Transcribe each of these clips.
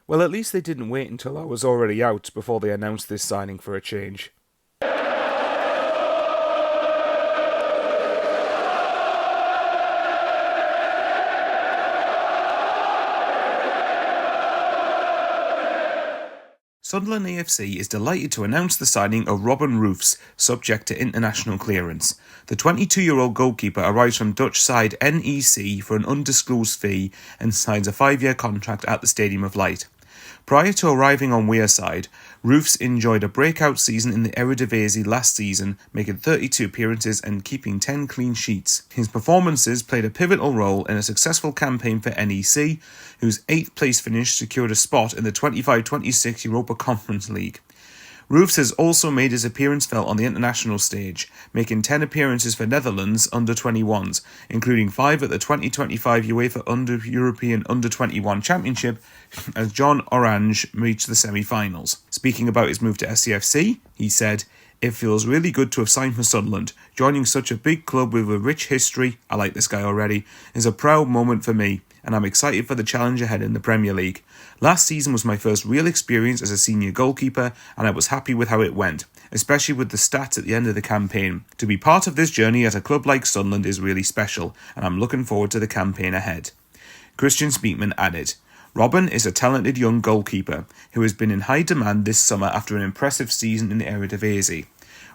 Well, at least they didn't wait until I was already out before they announced this signing for a change. Sunderland AFC is delighted to announce the signing of Robin Roefs, subject to international clearance. The 22-year-old goalkeeper arrives from Dutch side NEC for an undisclosed fee and signs a 5-year contract at the Stadium of Light. Prior to arriving on Wearside, Roefs enjoyed a breakout season in the Eredivisie last season, making 32 appearances and keeping 10 clean sheets. His performances played a pivotal role in a successful campaign for NEC, whose 8th place finish secured a spot in the 25-26 Europa Conference League. Roefs has also made his appearance felt on the international stage, making 10 appearances for Netherlands under-21s, including 5 at the 2025 UEFA European Under-21 Championship as John Orange reached the semi-finals. Speaking about his move to SCFC, he said, "It feels really good to have signed for Sunderland. Joining such a big club with a rich history, I like this guy already, is a proud moment for me, and I'm excited for the challenge ahead in the Premier League. Last season was my first real experience as a senior goalkeeper, and I was happy with how it went, especially with the stats at the end of the campaign. To be part of this journey at a club like Sunderland is really special, and I'm looking forward to the campaign ahead." Christian Speakman added, "Robin is a talented young goalkeeper who has been in high demand this summer after an impressive season in the Eredivisie.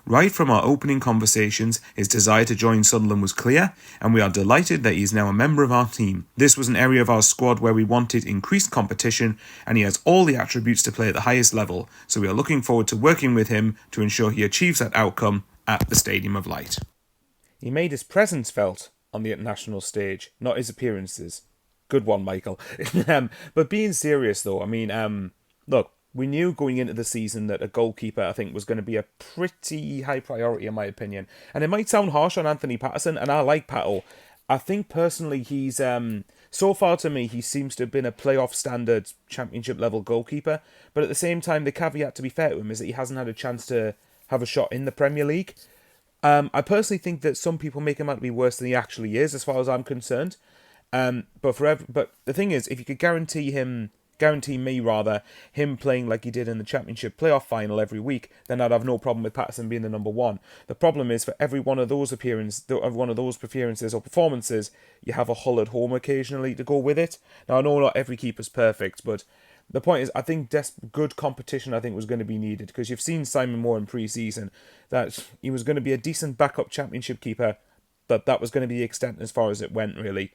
Right from our opening conversations, his desire to join Sunderland was clear, and we are delighted that he is now a member of our team. This was an area of our squad where we wanted increased competition, and he has all the attributes to play at the highest level, so we are looking forward to working with him to ensure he achieves that outcome at the Stadium of Light." He made his presence felt on the international stage, not his appearances. Good one, Michael. But being serious, though, look, we knew going into the season that a goalkeeper, I think, was going to be a pretty high priority, in my opinion. And it might sound harsh on Anthony Patterson, and I like Pato. I think, personally, he's, so far to me, he seems to have been a playoff standard championship-level goalkeeper. But at the same time, the caveat, to be fair to him, is that he hasn't had a chance to have a shot in the Premier League. I personally think that some people make him out to be worse than he actually is, as far as I'm concerned. But the thing is, if you could guarantee me him playing like he did in the Championship playoff final every week, then I'd have no problem with Patterson being the number one. The problem is, for every one of those preferences or performances, you have a Hull at home occasionally to go with it. Now, I know not every keeper's perfect, but the point is, I think good competition, I think, was going to be needed, because you've seen Simon Moore in pre-season that he was going to be a decent backup Championship keeper, but that was going to be the extent as far as it went, really.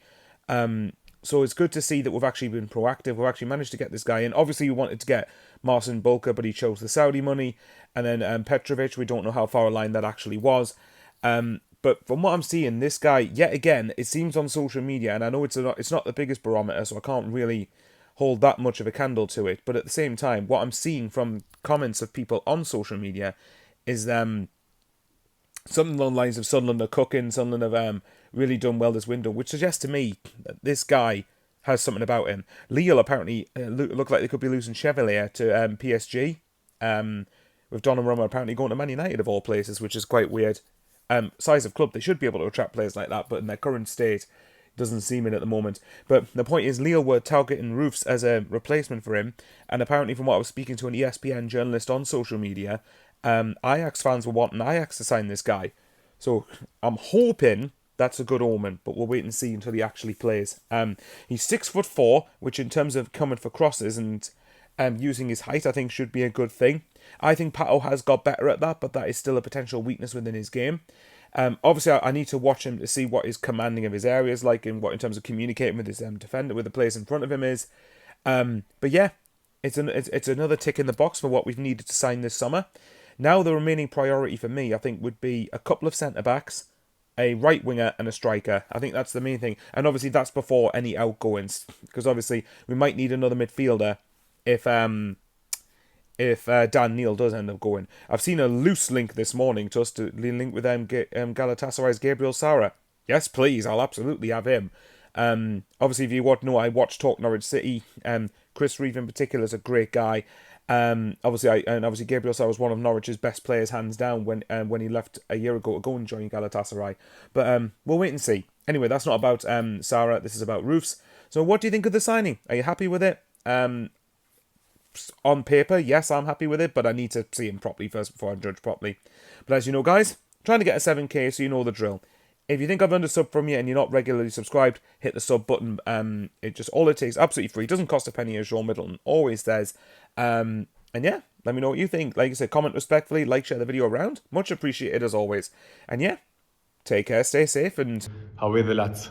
So it's good to see that we've actually been proactive. We've actually managed to get this guy in. Obviously, we wanted to get Marcin Bulka, but he chose the Saudi money. And then Petrovic, we don't know how far aligned that actually was. But from what I'm seeing, this guy, yet again, it seems on social media, and I know it's not the biggest barometer, so I can't really hold that much of a candle to it. But at the same time, what I'm seeing from comments of people on social media is something along the lines of Sunderland are cooking, Sunderland have really done well this window, which suggests to me that this guy has something about him. Lille apparently look like they could be losing Chevalier to PSG, with Donnarumma apparently going to Man United of all places, which is quite weird. Size of club, they should be able to attract players like that, but in their current state, doesn't seem it at the moment. But the point is, Lille were targeting Roefs as a replacement for him, and apparently from what I was speaking to an ESPN journalist on social media, Ajax fans were wanting Ajax to sign this guy. So I'm hoping that's a good omen, but we'll wait and see until he actually plays. He's 6'4", which in terms of coming for crosses and using his height, I think should be a good thing. I think Pato has got better at that, but that is still a potential weakness within his game. Obviously, I need to watch him to see what his commanding of his areas like, and what in terms of communicating with his defender, with the players in front of him is. But yeah, it's another tick in the box for what we've needed to sign this summer. Now the remaining priority for me, I think, would be a couple of centre-backs, a right winger and a striker. I think that's the main thing. And obviously that's before any outgoings, because obviously we might need another midfielder if Dan Neil does end up going. I've seen a loose link this morning to us to link with Galatasaray's Gabriel Sara. Yes, please, I'll absolutely have him. Obviously, if you know, I watch Talk Norwich City. Chris Reeve in particular is a great guy. Obviously Gabriel Sara was one of Norwich's best players, hands down, when he left a year ago to go and join Galatasaray. But we'll wait and see. Anyway, that's not about Sara. This is about Roefs. So, what do you think of the signing? Are you happy with it? on paper, yes, I'm happy with it, but I need to see him properly first before I judge properly. But as you know, guys, trying to get a 7k, so you know the drill. If you think I've earned a sub from you and you're not regularly subscribed, hit the sub button. All it takes, absolutely free. It doesn't cost a penny, as Sean Middleton always says. And yeah, let me know what you think. Like I said, comment respectfully, like, share the video around. Much appreciated as always. And yeah, take care, stay safe, and How are the lads?